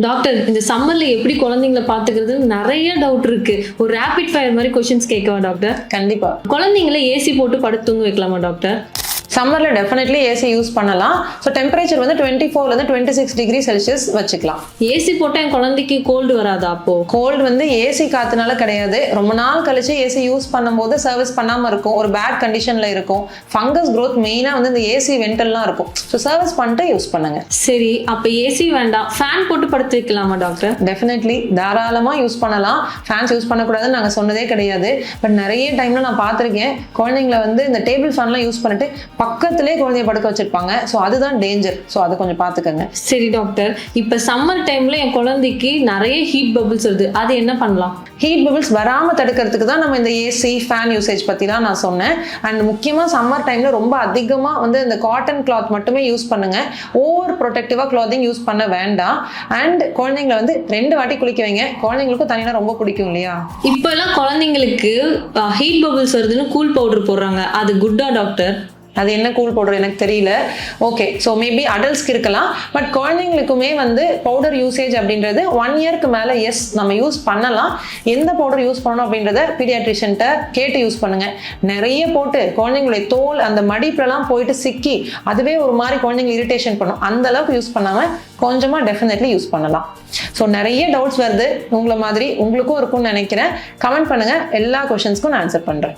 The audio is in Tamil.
டாக்டர், இந்த சம்மர்ல எப்படி குழந்தைங்கள பாத்துக்கிறதுன்னு நிறைய டவுட் இருக்கு. ஒரு ரேபிட் ஃபயர் மாதிரி கொஸ்டின்ஸ் கேட்கவா டாக்டர்? கண்டிப்பா. குழந்தைங்கள ஏசி போட்டு படுத்து தூங்க வைக்கலாமா டாக்டர்? சம்மரில் டெஃபினெட்லி ஏசி யூஸ் பண்ணலாம். ஸோ டெம்பரேச்சர் வந்து 24 26 டிகிரி செல்சியஸ் வச்சுக்கலாம். ஏசி போட்டால் என் குழந்தைக்கு கோல்டு வராதா? அப்போ கோல்டு வந்து ஏசி காத்துனால கிடையாது. ரொம்ப நாள் கழிச்சு ஏசி யூஸ் பண்ணும்போது சர்வீஸ் பண்ணாமல் இருக்கும், ஒரு பேட் கண்டிஷனில் இருக்கும், ஃபங்கஸ் க்ரோத் மெயினாக வந்து இந்த ஏசி வென்டல்லாம் இருக்கும். ஸோ சர்வீஸ் பண்ணிட்டு யூஸ் பண்ணுங்க. சரி, அப்போ ஏசி வேண்டாம், ஃபேன் போட்டு படுத்து வைக்கலாமா டாக்டர்? டெஃபினெட்லி தாராளமாக யூஸ் பண்ணலாம். ஃபேன்ஸ் யூஸ் பண்ணக்கூடாதுன்னு நாங்கள் சொன்னதே கிடையாது. பட் நிறைய டைம்ல நான் பார்த்துருக்கேன், குழந்தைங்களை வந்து இந்த டேபிள் ஃபேன்லாம் யூஸ் பண்ணிட்டு பக்கத்திலே குழந்தைய படுக்க வச்சிருப்பாங்க. ஸோ அதுதான் டேஞ்சர். ஸோ அதை கொஞ்சம் பார்த்துக்கங்க. சரி டாக்டர், இப்போ சம்மர் டைம்ல என் குழந்தைக்கு நிறைய ஹீட் பபிள்ஸ் வருது, அது என்ன பண்ணலாம்? ஹீட் பபிள்ஸ் வராமல் தடுக்கிறதுக்கு தான் நம்ம இந்த ஏசி ஃபேன் யூசேஜ் பற்றிலாம் நான் சொன்னேன். அண்ட் முக்கியமாக சம்மர் டைமில் ரொம்ப அதிகமாக வந்து இந்த காட்டன் கிளாத் மட்டுமே யூஸ் பண்ணுங்க. ஓவர் ப்ரொடெக்டிவாக கிளாத்திங் யூஸ் பண்ண வேண்டாம். அண்ட் குழந்தைங்களை வந்து 2 வாட்டி குளிக்க வைங்க. குழந்தைங்களுக்கும் தனியாக ரொம்ப பிடிக்கும் இல்லையா? இப்போ எல்லாம் குழந்தைங்களுக்கு ஹீட் பபிள்ஸ் வருதுன்னு கூல் பவுடர் போடுறாங்க, அது குட்டா டாக்டர்? அது என்ன கூல் பவுடர் எனக்கு தெரியல. ஓகே, ஸோ மேபி அடல்ட்ஸ்க்கு இருக்கலாம். பட் குழந்தைங்களுக்குமே வந்து பவுடர் யூசேஜ் அப்படின்றது 1 இயர்க்கு மேலே எஸ் நம்ம யூஸ் பண்ணலாம். எந்த பவுடர் யூஸ் பண்ணணும் அப்படின்றத பீடியாட்ரிஷியன்ட்ட கேட்டு யூஸ் பண்ணுங்க. நிறைய போட்டு குழந்தைங்களுடைய தோல் அந்த மடிப்புலலாம் போயிட்டு சிக்கி அதுவே ஒரு மாதிரி குழந்தைங்க இரிட்டேஷன் பண்ணும். அந்த அளவுக்கு யூஸ் பண்ணாமல் கொஞ்சமாக டெஃபினெட்லி யூஸ் பண்ணலாம். ஸோ நிறைய டவுட்ஸ் வருது, உங்களை மாதிரி உங்களுக்கும் இருக்கும்னு நினைக்கிறேன். கமெண்ட் பண்ணுங்க, எல்லா கொஷின்ஸ்க்கும் நான் ஆன்சர் பண்ணுறேன்.